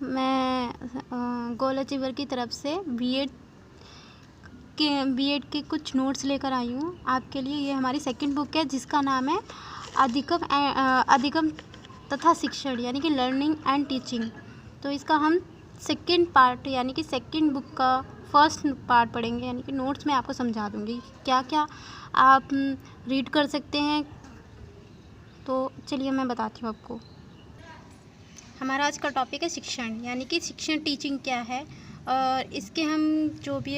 मैं गोल अचीवर की तरफ से बीएड के कुछ नोट्स लेकर आई हूँ आपके लिए। ये हमारी सेकंड बुक है जिसका नाम है अधिगम तथा शिक्षण यानी कि लर्निंग एंड टीचिंग। तो इसका हम सेकंड पार्ट यानी कि सेकंड बुक का फर्स्ट पार्ट पढ़ेंगे, यानी कि नोट्स में आपको समझा दूँगी क्या क्या आप रीड कर सकते हैं। तो चलिए मैं बताती हूँ आपको। हमारा आज का टॉपिक है शिक्षण, यानी कि शिक्षण टीचिंग क्या है, और इसके हम जो भी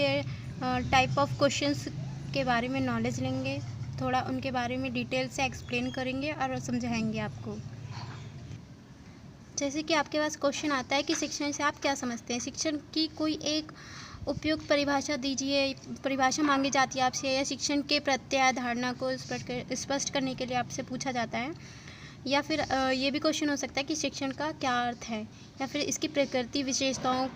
टाइप ऑफ क्वेश्चंस के बारे में नॉलेज लेंगे, थोड़ा उनके बारे में डिटेल से एक्सप्लेन करेंगे और समझाएंगे आपको। जैसे कि आपके पास क्वेश्चन आता है कि शिक्षण से आप क्या समझते हैं, शिक्षण की कोई एक उपयुक्त परिभाषा दीजिए, परिभाषा मांगी जाती है आपसे, या शिक्षण के प्रत्यय धारणा को स्पष्ट करने के लिए आपसे पूछा जाता है, या फिर ये भी क्वेश्चन हो सकता है कि शिक्षण का क्या अर्थ है, या फिर इसकी प्रकृति विशेषताओं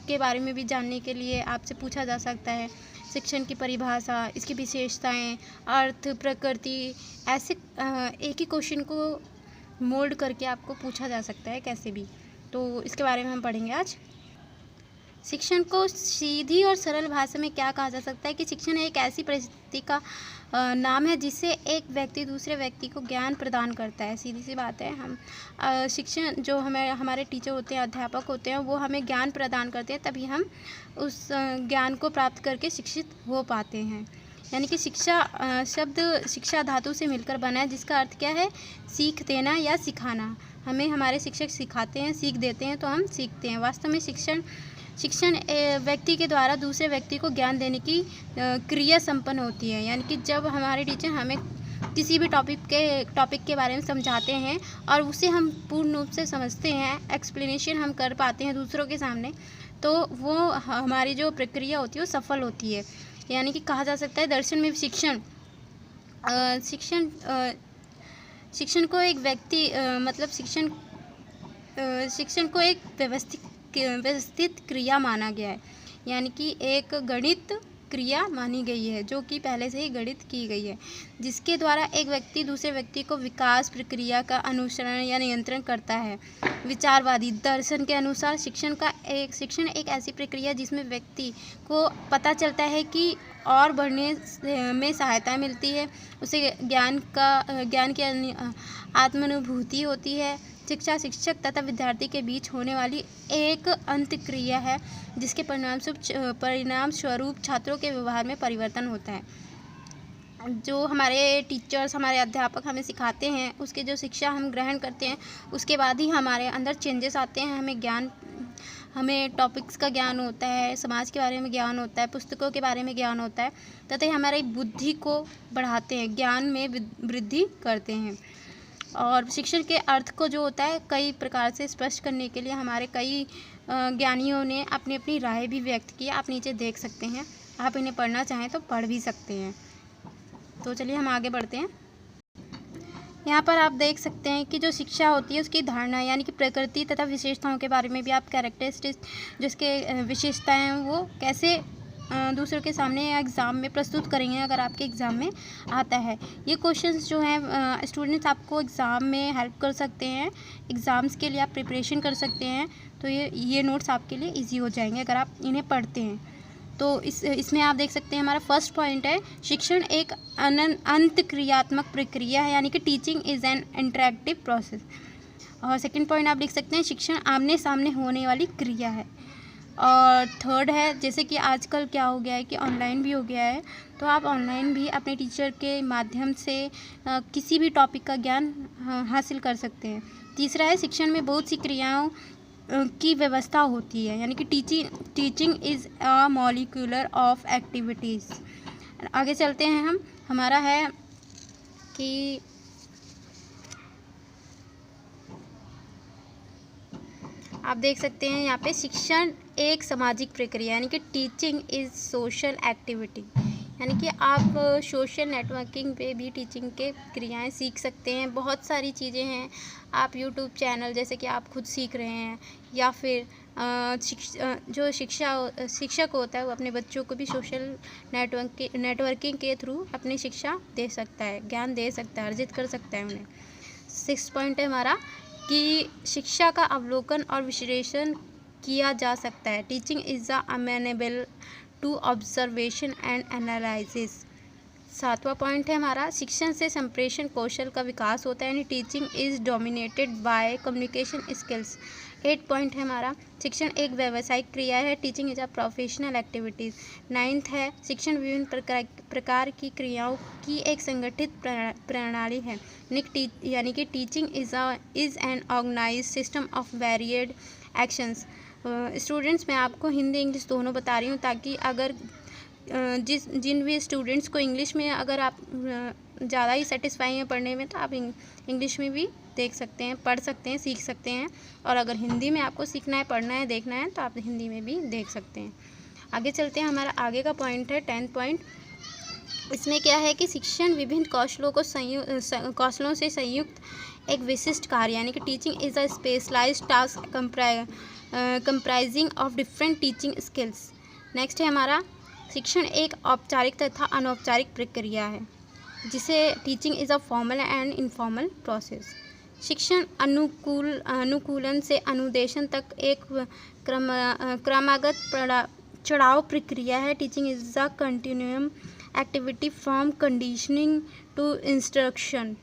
के बारे में भी जानने के लिए आपसे पूछा जा सकता है। शिक्षण की परिभाषा, इसकी विशेषताएं, अर्थ, प्रकृति, ऐसे एक ही क्वेश्चन को मोल्ड करके आपको पूछा जा सकता है कैसे भी। तो इसके बारे में हम पढ़ेंगे आज। शिक्षण को सीधी और सरल भाषा में क्या कहा जा सकता है कि शिक्षण एक ऐसी परिस्थिति का नाम है जिससे एक व्यक्ति दूसरे व्यक्ति को ज्ञान प्रदान करता है। सीधी सी बात है, हम शिक्षण जो हमारे टीचर होते हैं, अध्यापक होते हैं, वो हमें ज्ञान प्रदान करते हैं, तभी हम उस ज्ञान को प्राप्त करके शिक्षित हो पाते हैं। यानी कि शिक्षा शब्द शिक्षा धातु से मिलकर बना है, जिसका अर्थ क्या है, सीख देना या सिखाना। हमें हमारे शिक्षक सिखाते हैं, सीख देते हैं, तो हम सीखते हैं। वास्तव में शिक्षण व्यक्ति के द्वारा दूसरे व्यक्ति को ज्ञान देने की क्रिया संपन्न होती है। यानी कि जब हमारे टीचर हमें किसी भी टॉपिक के बारे में समझाते हैं और उसे हम पूर्ण रूप से समझते हैं, एक्सप्लेनेशन हम कर पाते हैं दूसरों के सामने, तो वो हमारी जो प्रक्रिया होती है वो सफल होती है। यानी कि कहा जा सकता है दर्शन में शिक्षण को एक व्यक्ति मतलब शिक्षण को एक व्यवस्थित क्रिया माना गया है। यानी कि एक गणित क्रिया मानी गई है जो कि पहले से ही गणित की गई है, जिसके द्वारा एक व्यक्ति दूसरे व्यक्ति को विकास प्रक्रिया का अनुसरण या नियंत्रण करता है। विचारवादी दर्शन के अनुसार शिक्षण एक ऐसी प्रक्रिया जिसमें व्यक्ति को पता चलता है कि और बढ़ने में सहायता मिलती है, उसे ज्ञान की आत्मानुभूति होती है। शिक्षा शिक्षक तथा विद्यार्थी के बीच होने वाली एक अंतःक्रिया है जिसके परिणाम स्वरूप छात्रों के व्यवहार में परिवर्तन होता है। जो हमारे टीचर्स, हमारे अध्यापक हमें सिखाते हैं, उसके जो शिक्षा हम ग्रहण करते हैं, उसके बाद ही हमारे अंदर चेंजेस आते हैं। हमें टॉपिक्स का ज्ञान होता है, समाज के बारे में ज्ञान होता है, पुस्तकों के बारे में ज्ञान होता है, तथा हमारी बुद्धि को बढ़ाते हैं, ज्ञान में वृद्धि करते हैं। और शिक्षण के अर्थ को जो होता है कई प्रकार से स्पष्ट करने के लिए हमारे कई ज्ञानियों ने अपनी अपनी राय भी व्यक्त की। आप नीचे देख सकते हैं, आप इन्हें पढ़ना चाहें तो पढ़ भी सकते हैं। तो चलिए हम आगे बढ़ते हैं। यहाँ पर आप देख सकते हैं कि जो शिक्षा होती है उसकी धारणा यानी कि प्रकृति तथा विशेषताओं के बारे में भी आप कैरेक्टरिस्टिक्स जिसके विशेषताएँ हैं वो कैसे दूसरों के सामने एग्ज़ाम में प्रस्तुत करेंगे अगर आपके एग्ज़ाम में आता है। ये क्वेश्चंस जो हैं स्टूडेंट्स आपको एग्ज़ाम में हेल्प कर सकते हैं, एग्ज़ाम्स के लिए आप प्रिपरेशन कर सकते हैं। तो ये नोट्स आपके लिए इजी हो जाएंगे अगर आप इन्हें पढ़ते हैं। तो इसमें आप देख सकते हैं हमारा फर्स्ट पॉइंट है, शिक्षण एक अंतःक्रियात्मक प्रक्रिया है, यानी कि teaching is N interactive process. और सेकेंड पॉइंट आप लिख सकते हैं, शिक्षण आमने सामने होने वाली क्रिया है। और थर्ड है, जैसे कि आजकल क्या हो गया है कि ऑनलाइन भी हो गया है, तो आप ऑनलाइन भी अपने टीचर के माध्यम से किसी भी टॉपिक का ज्ञान हासिल कर सकते हैं। तीसरा है, शिक्षण में बहुत सी क्रियाओं की व्यवस्था होती है, यानी कि teaching is a molecular of activities. आगे चलते हैं हमारा है कि आप देख सकते हैं यहाँ पे शिक्षण एक सामाजिक प्रक्रिया यानी कि टीचिंग इज़ सोशल एक्टिविटी, यानी कि आप सोशल नेटवर्किंग पे भी टीचिंग के क्रियाएं सीख सकते हैं। बहुत सारी चीज़ें हैं, आप यूट्यूब चैनल जैसे कि आप खुद सीख रहे हैं, या फिर जो शिक्षक होता है वो अपने बच्चों को भी सोशल नेटवर्किंग के थ्रू अपनी शिक्षा दे सकता है, ज्ञान दे सकता है, अर्जित कर सकता है उन्हें। 6 पॉइंट है हमारा कि शिक्षा का अवलोकन और विश्लेषण किया जा सकता है। Teaching is amenable to observation and analysis. 7वां पॉइंट है हमारा, शिक्षण से संप्रेषण कौशल का विकास होता है, यानी teaching is dominated by communication skills. 8 point है हमारा, शिक्षण एक व्यावसायिक क्रिया है, teaching is a professional activities. 9th है, शिक्षण विभिन्न प्रकार की क्रियाओं की एक संगठित प्रणाली है, यानी कि teaching is an organised system of varied actions. Students, मैं आपको हिंदी इंग्लिश दोनों बता रही हूँ ताकि अगर जिन भी स्टूडेंट्स को इंग्लिश में अगर आप ज़्यादा ही सेटिस्फाई हैं पढ़ने में, तो आप इंग्लिश में भी देख सकते हैं, पढ़ सकते हैं, सीख सकते हैं। और अगर हिंदी में आपको सीखना है, पढ़ना है, देखना है, तो आप हिंदी में भी देख सकते हैं। आगे चलते हैं, हमारा आगे का पॉइंट है 10th पॉइंट। इसमें क्या है कि शिक्षण विभिन्न कौशलों से संयुक्त एक विशिष्ट कार्य, यानी कि teaching is a specialized task comprising of different teaching skills. Next है हमारा, शिक्षण एक औपचारिक तथा अनौपचारिक प्रक्रिया है, जिसे teaching is a formal and informal process. शिक्षण अनुकूलन से अनुदेशन तक एक क्रमागत चढ़ाव प्रक्रिया है। Teaching is a continuum activity from conditioning to instruction.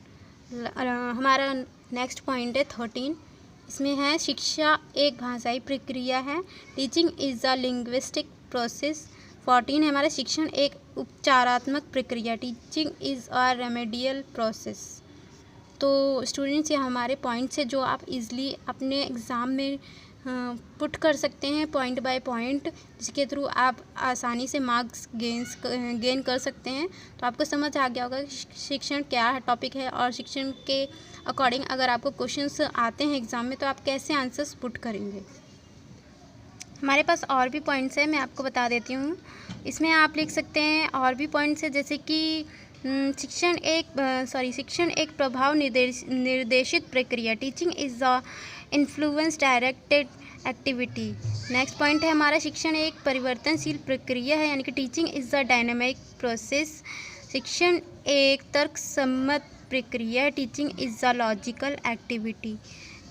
हमारा नेक्स्ट पॉइंट है 13। इसमें है, शिक्षा एक भाषाई प्रक्रिया है, teaching is a linguistic process. 14 है हमारा, शिक्षण एक उपचारात्मक प्रक्रिया, teaching is a remedial process. तो स्टूडेंट्स, ये हमारे पॉइंट्स है जो आप इजीली अपने एग्ज़ाम में पुट कर सकते हैं पॉइंट बाय पॉइंट, जिसके थ्रू आप आसानी से मार्क्स गेन कर सकते हैं। तो आपको समझ आ गया होगा शिक्षण क्या है, टॉपिक है, और शिक्षण के अकॉर्डिंग अगर आपको क्वेश्चंस आते हैं एग्ज़ाम में तो आप कैसे आंसर्स पुट करेंगे। हमारे पास और भी पॉइंट्स हैं, मैं आपको बता देती हूँ। इसमें आप लिख सकते हैं और भी पॉइंट्स हैं, जैसे कि शिक्षण एक प्रभाव निर्देशित प्रक्रिया, teaching is a influence directed activity. Next point है हमारा, शिक्षण एक परिवर्तनशील प्रक्रिया है, यानी कि teaching is a dynamic process. शिक्षण एक तर्कसम्मत प्रक्रिया है, teaching is a logical activity.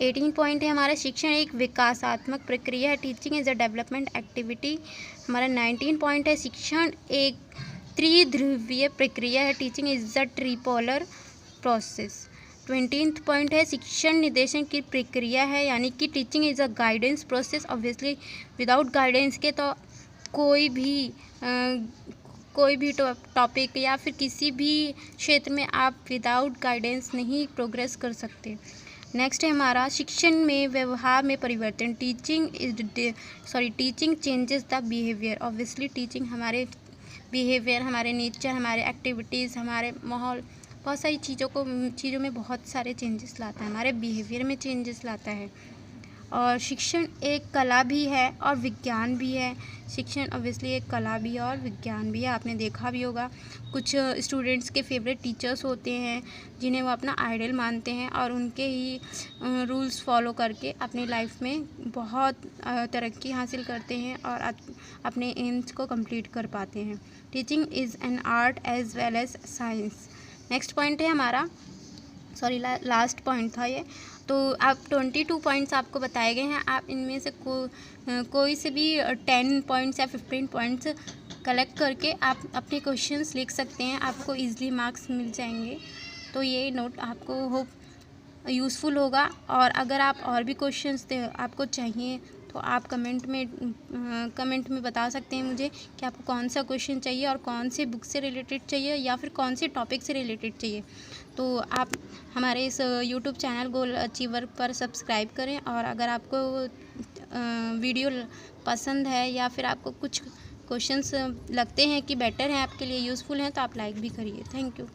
18 point है हमारा, शिक्षण एक विकासात्मक प्रक्रिया है, teaching is a development activity. हमारा 19 पॉइंट है, शिक्षण एक त्रिध्रुवीय प्रक्रिया है, teaching is a tripolar process. 20th point है, शिक्षण निर्देशन की प्रक्रिया है, यानी कि teaching is a guidance process. Obviously without guidance के तो कोई भी टॉपिक या फिर किसी भी क्षेत्र में आप विदाउट गाइडेंस नहीं प्रोग्रेस कर सकते। नेक्स्ट है हमारा, शिक्षण में व्यवहार में परिवर्तन, teaching changes the behaviour. Obviously teaching हमारे बिहेवियर, हमारे नेचर, हमारे एक्टिविटीज़, हमारे माहौल, बहुत सारी चीज़ों में बहुत सारे चेंजेस लाता है, हमारे बिहेवियर में चेंजेस लाता है। और शिक्षण एक कला भी है और विज्ञान भी है। शिक्षण ऑब्वियसली एक कला भी है और विज्ञान भी है। आपने देखा भी होगा कुछ स्टूडेंट्स के फेवरेट टीचर्स होते हैं जिन्हें वो अपना आइडल मानते हैं और उनके ही रूल्स फॉलो करके अपनी लाइफ में बहुत तरक्की हासिल करते हैं और अपने एम्स को कंप्लीट कर पाते हैं। Teaching is an art as well as science. Next point है हमारा, लास्ट पॉइंट था ये। तो आप 22 पॉइंट्स आपको बताए गए हैं, आप इनमें से कोई से भी 10 पॉइंट्स या 15 पॉइंट्स कलेक्ट करके आप अपने क्वेश्चंस लिख सकते हैं, आपको इजीली मार्क्स मिल जाएंगे। तो ये नोट आपको होप यूज़फुल होगा। और अगर आप और भी क्वेश्चंस आपको चाहिए तो आप कमेंट में बता सकते हैं मुझे कि आपको कौन सा क्वेश्चन चाहिए और कौन से बुक से रिलेटेड चाहिए या फिर कौन से टॉपिक से रिलेटेड चाहिए। तो आप हमारे इस यूट्यूब चैनल गोल अचीवर पर सब्सक्राइब करें, और अगर आपको वीडियो पसंद है या फिर आपको कुछ क्वेश्चंस लगते हैं कि बेटर हैं, आपके लिए यूज़फुल हैं, तो आप लाइक भी करिए। Thank you.